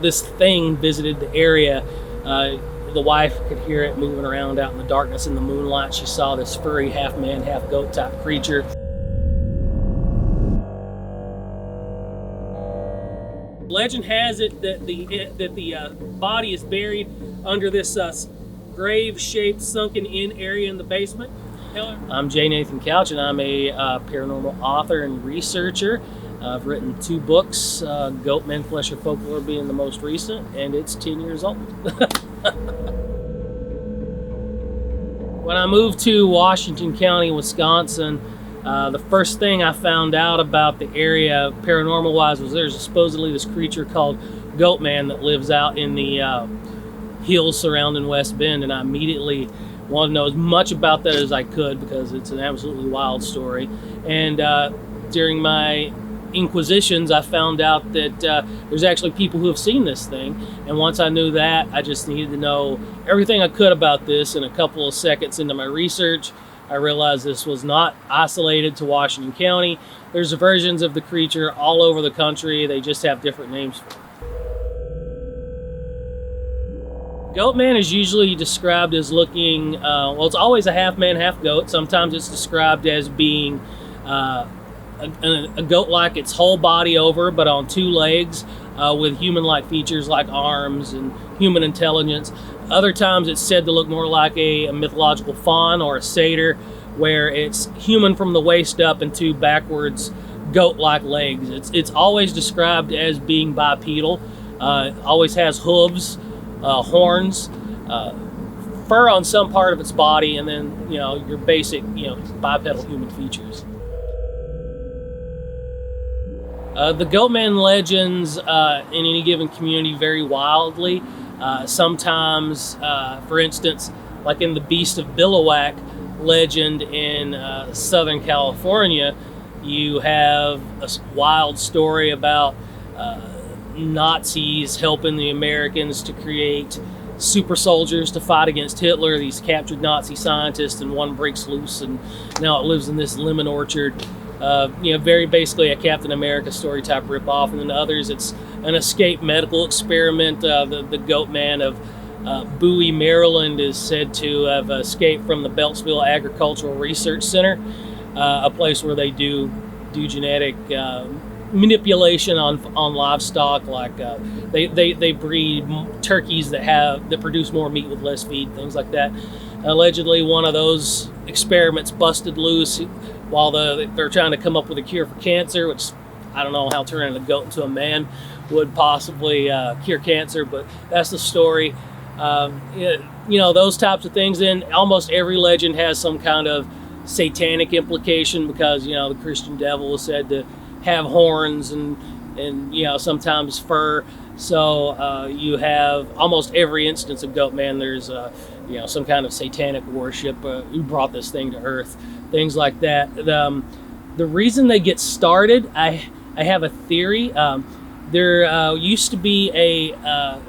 this thing visited the area. The wife could hear it moving around out in the darkness in the moonlight. She saw this furry half man, half goat type creature. Legend has it that the body is buried under this grave-shaped sunken-in area in the basement. I'm J. Nathan Couch, and I'm a paranormal author and researcher. I've written 2 books, Goatman Flesh or Folklore being the most recent, and it's 10 years old. When I moved to Washington County, Wisconsin, the first thing I found out about the area paranormal-wise was there's supposedly this creature called Goatman that lives out in the hills surrounding West Bend, and I immediately wanted to know as much about that as I could because it's an absolutely wild story. And during my inquisitions, I found out that there's actually people who have seen this thing, and once I knew that, I just needed to know everything I could about this. In a couple of seconds into my research, I realized this was not isolated to Washington County. There's versions of the creature all over the country. They just have different names for it. Goatman is usually described as looking, well, it's always a half man, half goat. Sometimes it's described as being a goat like its whole body over, but on 2 legs with human-like features like arms and human intelligence. Other times it's said to look more like a mythological faun or a satyr, where it's human from the waist up and 2 backwards goat-like legs. It's always described as being bipedal. Always has hooves, horns, fur on some part of its body, and then your basic bipedal human features. The Goatman legends in any given community vary wildly. Sometimes, for instance, like in the Beast of Billiwhack legend in Southern California, you have a wild story about Nazis helping the Americans to create super soldiers to fight against Hitler, these captured Nazi scientists, and one breaks loose and now it lives in this lemon orchard. Very basically a Captain America story type ripoff. And then others, it's an escape medical experiment. The Goatman of Bowie, Maryland is said to have escaped from the Beltsville Agricultural Research Center, a place where they do genetic manipulation on livestock. Like they breed turkeys that produce more meat with less feed, things like that. Allegedly, one of those experiments busted loose while they're trying to come up with a cure for cancer, which I don't know how turning a goat into a man would possibly cure cancer, but that's the story. Those types of things. Then almost every legend has some kind of satanic implication because the Christian devil is said to have horns and sometimes fur. So you have almost every instance of Goatman. There's some kind of satanic worship who brought this thing to earth, things like that. The reason they get started, I have a theory. There used to be a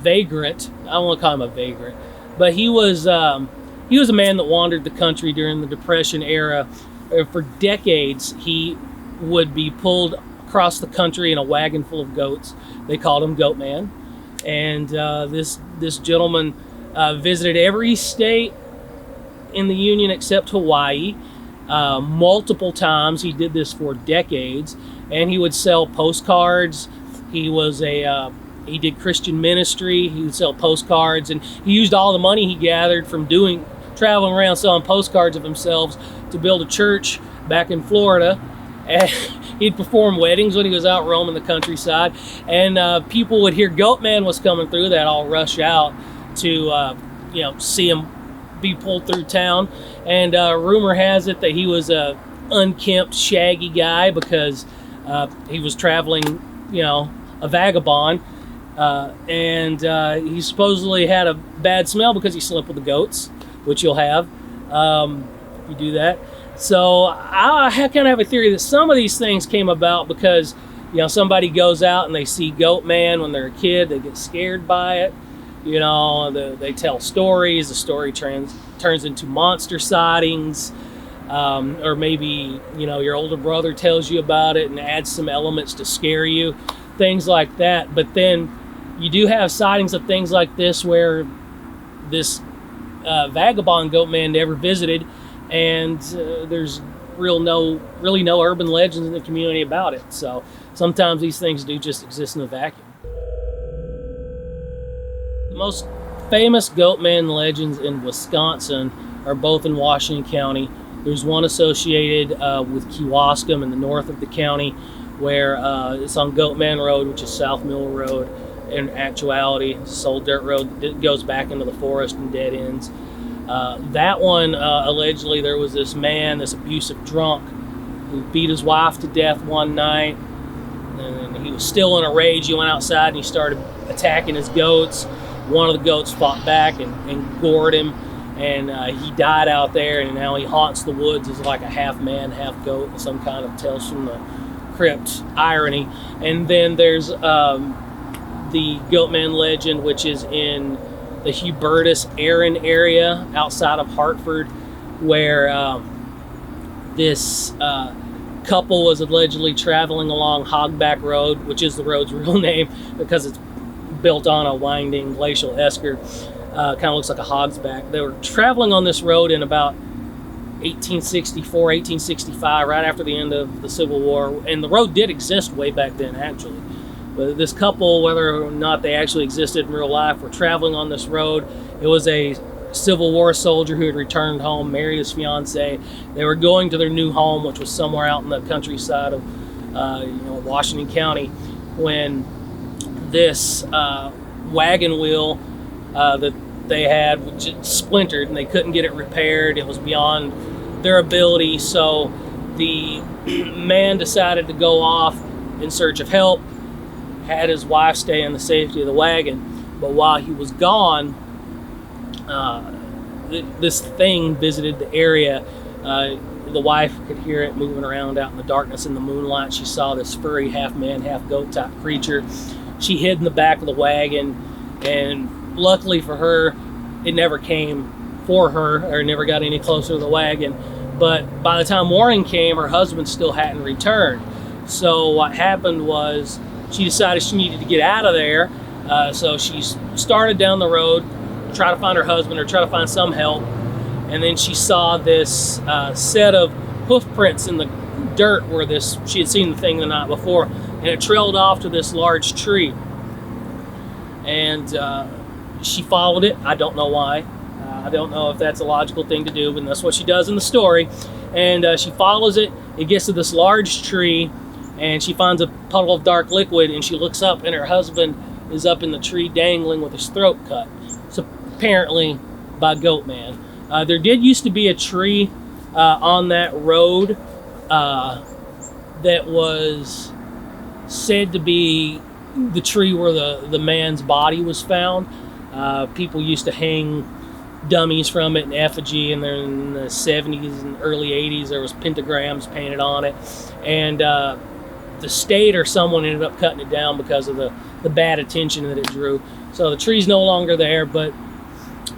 vagrant. I don't want to call him a vagrant, but he was a man that wandered the country during the Depression era. For decades, he would be pulled across the country in a wagon full of goats. They called him Goatman. And this gentleman visited every state in the Union except Hawaii multiple times. He did this for decades, and he would sell postcards. He did Christian ministry. He would sell postcards, and he used all the money he gathered from traveling around selling postcards of himself to build a church back in Florida. And he'd perform weddings when he was out roaming the countryside, and people would hear Goatman was coming through. They'd all rush out to see him be pulled through town. And rumor has it that he was a unkempt, shaggy guy because he was traveling, a vagabond, and he supposedly had a bad smell because he slept with the goats, which you'll have if you do that. So I kind of have a theory that some of these things came about because, somebody goes out and they see Goatman when they're a kid, they get scared by it. They tell stories. The story turns into monster sightings, or maybe your older brother tells you about it and adds some elements to scare you, things like that. But then you do have sightings of things like this where this vagabond Goatman never visited, and there's really no urban legends in the community about it. So sometimes these things do just exist in a vacuum. The most famous Goatman legends in Wisconsin are both in Washington County. There's one associated with Kewaskum in the north of the county, where it's on Goatman Road, which is South Mill Road. In actuality, it's an old dirt road that goes back into the forest and dead ends. That one, allegedly, there was this man, this abusive drunk, who beat his wife to death one night, and he was still in a rage. He went outside and he started attacking his goats. One of the goats fought back and gored him, and he died out there, and now he haunts the woods as like a half man, half goat, some kind of Tales from the Crypt irony. And then there's the Goatman legend, which is in the Hubertus Erin area outside of Hartford, where this couple was allegedly traveling along Hogsback Road, which is the road's real name because it's built on a winding glacial esker. Kind of looks like a hogsback. They were traveling on this road in about 1864, 1865, right after the end of the Civil War, and the road did exist way back then, actually. But this couple, whether or not they actually existed in real life, were traveling on this road. It was a Civil War soldier who had returned home, married his fiancee. They were going to their new home, which was somewhere out in the countryside of Washington County, when this wagon wheel that they had splintered, and they couldn't get it repaired. It was beyond their ability, so the man decided to go off in search of help, had his wife stay in the safety of the wagon. But while he was gone, this thing visited the area. The wife could hear it moving around out in the darkness in the moonlight. She saw this furry half man, half goat type creature. She hid in the back of the wagon, and luckily for her, it never came for her, or never got any closer to the wagon. But by the time morning came, her husband still hadn't returned. So what happened was she decided she needed to get out of there. So she started down the road, try to find her husband or try to find some help. And then she saw this set of hoof prints in the dirt where she had seen the thing the night before, and it trailed off to this large tree. And she followed it. I don't know why. I don't know if that's a logical thing to do, but that's what she does in the story. And she follows it. It gets to this large tree, and she finds a puddle of dark liquid, and she looks up, and her husband is up in the tree dangling with his throat cut. So apparently by Goatman. There did used to be a tree on that road that was said to be the tree where the man's body was found. People used to hang dummies from it in effigy, and then in the 70s and early 80s there was pentagrams painted on it, and the state or someone ended up cutting it down because of the bad attention that it drew. So the tree's no longer there, but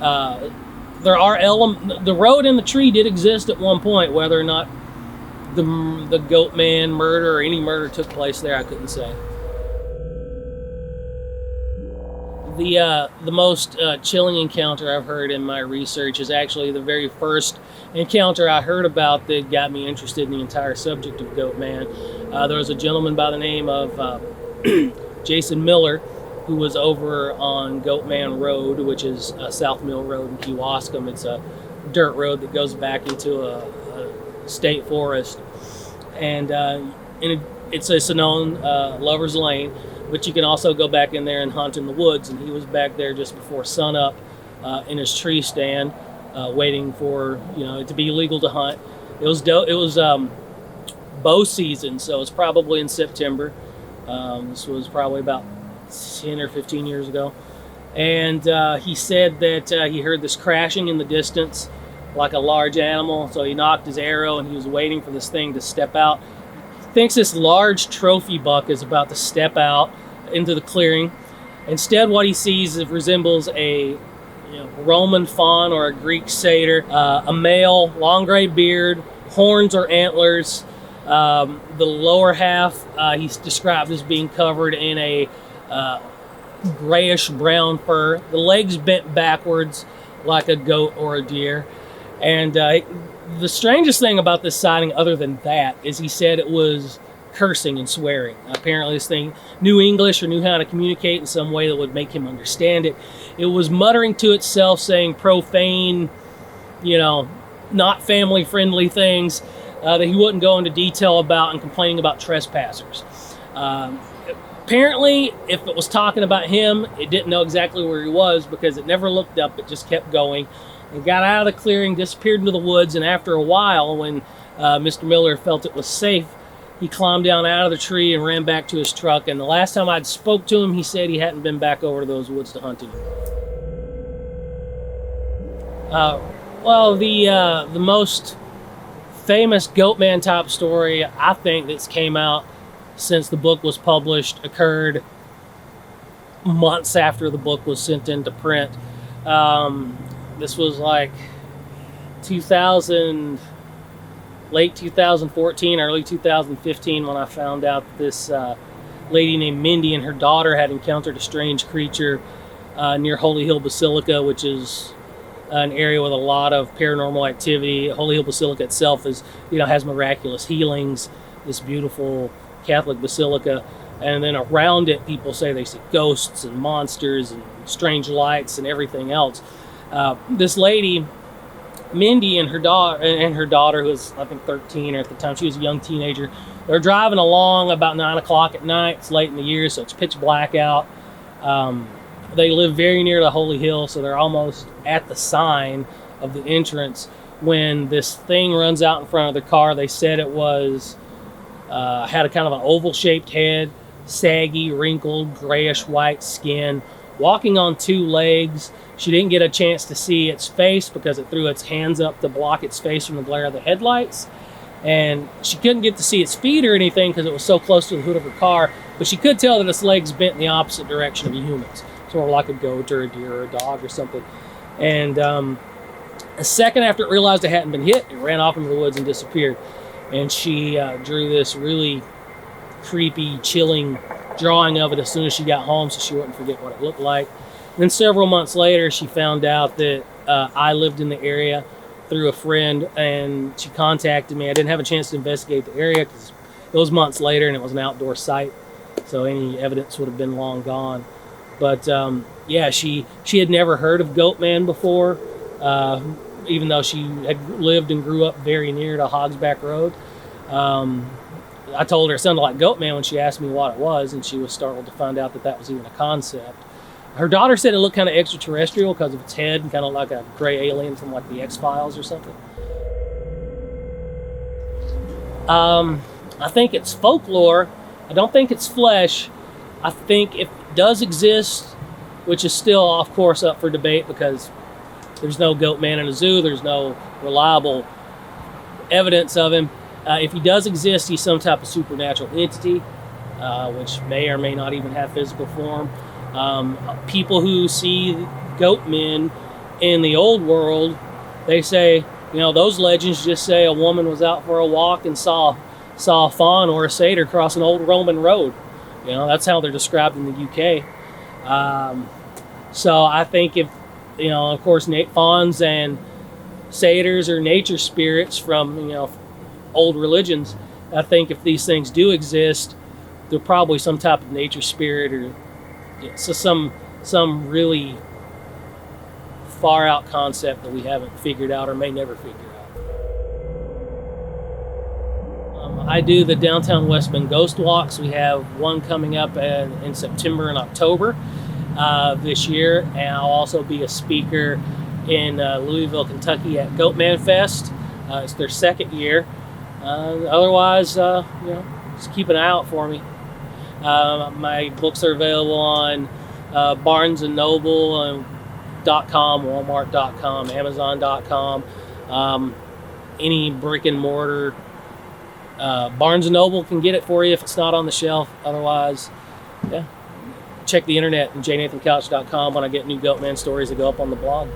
there are the road and the tree did exist at one point. Whether or not the Goatman murder or any murder took place there, I couldn't say. The most chilling encounter I've heard in my research is actually the very first encounter I heard about that got me interested in the entire subject of Goatman. There was a gentleman by the name of Jason Miller, who was over on Goatman Road, which is South Mill Road in Kewaskum. It's a dirt road that goes back into a state forest, and it's a known lover's lane. But you can also go back in there and hunt in the woods, and he was back there just before sunup in his tree stand, waiting for it to be legal to hunt. It was bow season, so it's probably in September. This was probably about 10 or 15 years ago, and he said that he heard this crashing in the distance like a large animal, so he knocked his arrow and he was waiting for this thing to step out. He thinks this large trophy buck is about to step out into the clearing. Instead, what he sees resembles a Roman faun or a Greek satyr, a male, long gray beard, horns or antlers. The lower half he's described as being covered in a grayish brown fur, the legs bent backwards like a goat or a deer. And the strangest thing about this sighting, other than that, is he said it was cursing and swearing. Apparently this thing knew English or knew how to communicate in some way that would make him understand it. It was muttering to itself, saying profane, not family-friendly things that he wouldn't go into detail about, and complaining about trespassers. Apparently, if it was talking about him, it didn't know exactly where he was because it never looked up. It just kept going. It got out of the clearing, disappeared into the woods, and after a while, when Mr. Miller felt it was safe, he climbed down out of the tree and ran back to his truck. And the last time I'd spoke to him, he said he hadn't been back over to those woods to hunt anymore. The most famous Goatman type story, I think, that's came out since the book was published occurred months after the book was sent into print. This was like late 2014, early 2015, when I found out that this lady named Mindy and her daughter had encountered a strange creature near Holy Hill Basilica, which is an area with a lot of paranormal activity. Holy Hill Basilica itself has miraculous healings, this beautiful Catholic basilica, and then around it people say they see ghosts and monsters and strange lights and everything else. This lady Mindy and her daughter, who was I think 13 at the time, she was a young teenager, they're driving along about 9 o'clock at night. It's late in the year, so it's pitch black out. They live very near the Holy Hill, so they're almost at the sign of the entrance when this thing runs out in front of their car. They said it was had a kind of an oval-shaped head, saggy, wrinkled, grayish-white skin, walking on two legs. She didn't get a chance to see its face because it threw its hands up to block its face from the glare of the headlights. And she couldn't get to see its feet or anything because it was so close to the hood of her car, but she could tell that its legs bent in the opposite direction of humans, sort of like a goat or a deer or a dog or something. And a second after it realized it hadn't been hit, it ran off into the woods and disappeared. And she drew this really creepy, chilling drawing of it as soon as she got home so she wouldn't forget what it looked like. Then several months later, she found out that I lived in the area through a friend, and she contacted me. I didn't have a chance to investigate the area because it was months later and it was an outdoor site, so any evidence would have been long gone. But she had never heard of Goatman before, even though she had lived and grew up very near to Hogsback Road. I told her it sounded like Goatman when she asked me what it was, and she was startled to find out that that was even a concept. Her daughter said it looked kind of extraterrestrial because of its head and kind of like a gray alien from like the X-Files or something. I think it's folklore. I don't think it's flesh. I think if it does exist, which is still, of course, up for debate because there's no Goatman in a zoo, there's no reliable evidence of him. If he does exist, he's some type of supernatural entity, which may or may not even have physical form. People who see Goatmen in the old world, they say, those legends just say a woman was out for a walk and saw a fawn or a satyr cross an old Roman road. That's how they're described in the UK. So I think if, of course, fawns and satyrs are nature spirits from, old religions. I think if these things do exist, they're probably some type of nature spirit or some really far out concept that we haven't figured out or may never figure out. I do the downtown West Bend ghost walks. We have one coming up in September and October this year, and I'll also be a speaker in Louisville, Kentucky at Goatman Fest. It's their second year. Otherwise, just keep an eye out for me. My books are available on Barnes and Noble.com, Walmart.com, Amazon.com, any brick and mortar. Barnes and Noble can get it for you if it's not on the shelf. Otherwise, check the internet at jnathancouch.com when I get new Goatman stories that go up on the blog.